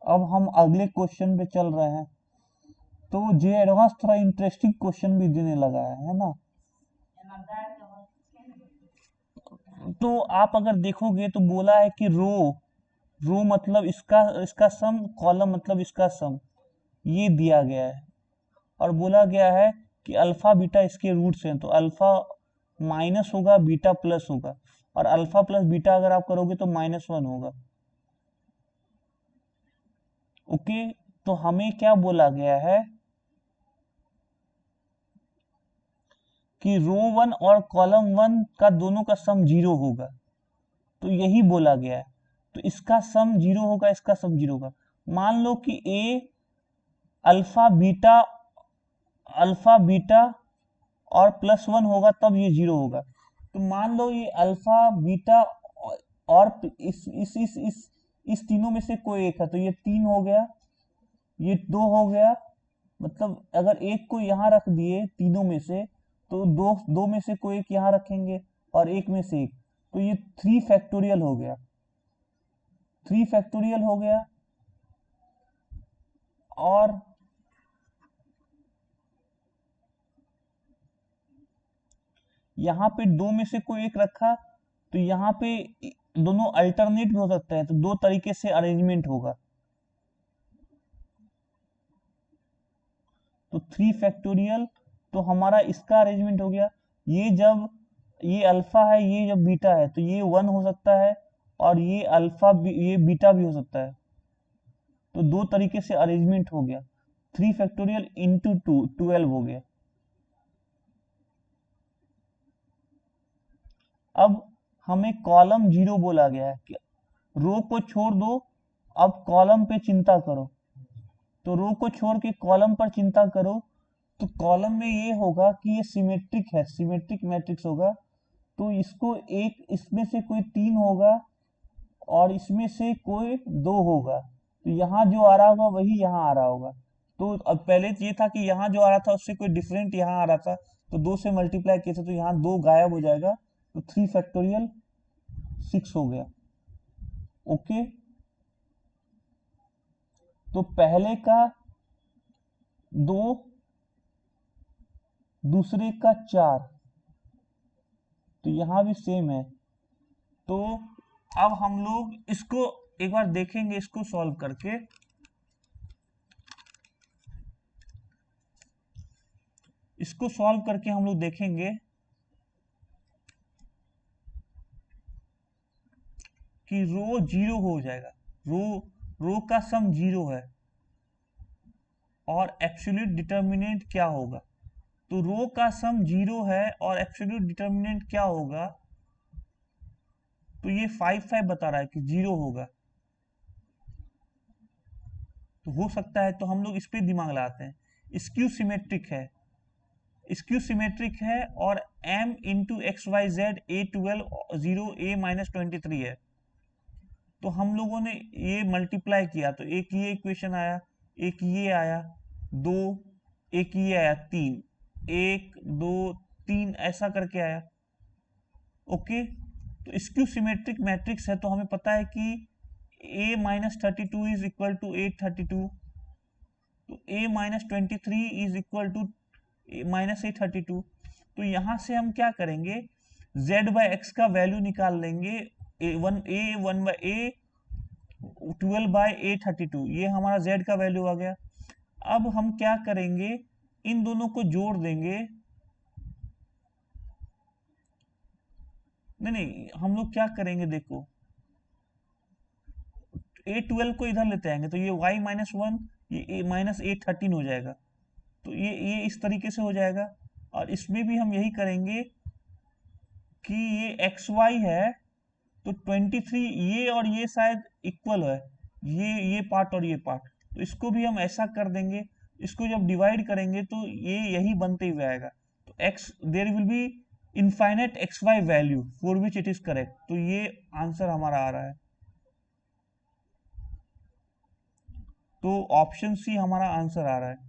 अब हम अगले क्वेश्चन पे चल रहे हैं। तो जे एडवांस थोड़ा इंटरेस्टिंग क्वेश्चन भी देने लगा है ना। तो आप अगर देखोगे तो बोला है कि रो, रो मतलब इसका इसका सम, कॉलम मतलब इसका सम, ये दिया गया है। और बोला गया है कि अल्फा बीटा इसके रूट्स हैं, तो अल्फा माइनस होगा, बीटा प्लस होगा, और अल्फा प्लस बीटा अगर आप करोगे तो -1 होगा। ओके, तो हमें क्या बोला गया है कि रो 1 और कॉलम 1 का दोनों का सम 0 होगा। तो यही बोला गया है। तो इसका सम 0 होगा, इसका सम 0 होगा। मान लो कि ए अल्फा बीटा, अल्फा बीटा और +1 होगा तब ये 0 होगा। तो मान लो ये अल्फा बीटा और इस तीनों में से कोई एक है, तो ये 3 हो गया, ये 2 हो गया। मतलब अगर एक को यहाँ रख दिए तीनों में से, तो दो दो में से कोई एक यहाँ रखेंगे और एक में से एक, तो ये 3 फैक्टोरियल हो गया, 3 फैक्टोरियल हो गया। और यहाँ पे 2 में से कोई एक रखा, तो यहाँ पे दोनों अल्टरनेट भी हो सकता है, तो 2 तरीके से अरेंजमेंट होगा। तो 3 फैक्टोरियल, तो हमारा इसका अरेंजमेंट हो गया। ये जब ये अल्फा है, ये जब बीटा है, तो ये 1 हो सकता है, और ये अल्फा ये बीटा भी हो सकता है। तो 2 तरीके से अरेंजमेंट हो गया। 3 फैक्टोरियल इंटू 2 12 हो गया। अब हमें कॉलम 0 बोला गया है कि रो को छोड़ दो, अब कॉलम पे चिंता करो। तो रो को छोड़ के कॉलम पर चिंता करो। तो कॉलम में ये होगा कि ये सिमेट्रिक है, सिमेट्रिक मैट्रिक्स होगा। तो इसको एक, इसमें से कोई 3 होगा और इसमें से कोई 2 होगा। तो यहाँ जो आ रहा होगा वही यहाँ आ रहा होगा। तो अब पहले ये था कि यहाँ जो आ रहा था उससे कोई डिफरेंट यहाँ आ रहा था, तो 2 से मल्टीप्लाई किए थे, तो यहाँ 2 गायब हो जाएगा, तो 3 फैक्टोरियल 6 हो गया। ओके, तो पहले का 2, दूसरे का 4, तो यहाँ भी सेम है। तो अब हम लोग इसको एक बार देखेंगे, इसको सॉल्व करके। इसको सॉल्व करके हम लोग देखेंगे कि रो 0 हो जाएगा। रो रो का सम 0 है, और एब्सोल्यूट डिटर्मिनेंट क्या होगा। तो रो का सम 0 है और एब्सोल्यूट डिटर्मिनेंट क्या होगा, तो ये 5 बता रहा है कि 0 होगा। तो हो सकता है, तो हम लोग इस पे दिमाग लगाते हैं। स्क्यू सिमेट्रिक है, स्क्यू सिमेट्रिक है, और m into x y z A12 0 A-23 है। तो हम लोगों ने ये मल्टीप्लाई किया, तो एक ये इक्वेशन आया, एक ये आया 2, एक ये आया 3, 1 2 3 ऐसा करके आया। ओके, तो स्क्यू सिमेट्रिक मैट्रिक्स है, तो हमें पता है कि A-32 इज इक्वल टू 832, तो A-23 इज इक्वल टू -832। तो यहां से हम क्या करेंगे, z/x का वैल्यू निकाल लेंगे। A12/A32, ये हमारा z का वैल्यू आ गया। अब हम क्या करेंगे, इन दोनों को जोड़ देंगे। नहीं नहीं, हम लोग क्या करेंगे देखो, A12 को इधर लेते आएंगे, तो ये y-1, ये -813 हो जाएगा। तो ये इस तरीके से हो जाएगा। और इसमें भी हम यही करेंगे कि ये xy है, तो 23, ये और ये शायद इक्वल है, ये पार्ट और ये पार्ट, तो इसको भी हम ऐसा कर देंगे। इसको जब डिवाइड करेंगे तो ये यही बनते हुए आएगा। तो x there will be infinite xy value for which it is correct, तो ये आंसर हमारा आ रहा है। तो ऑप्शन सी हमारा आंसर आ रहा है।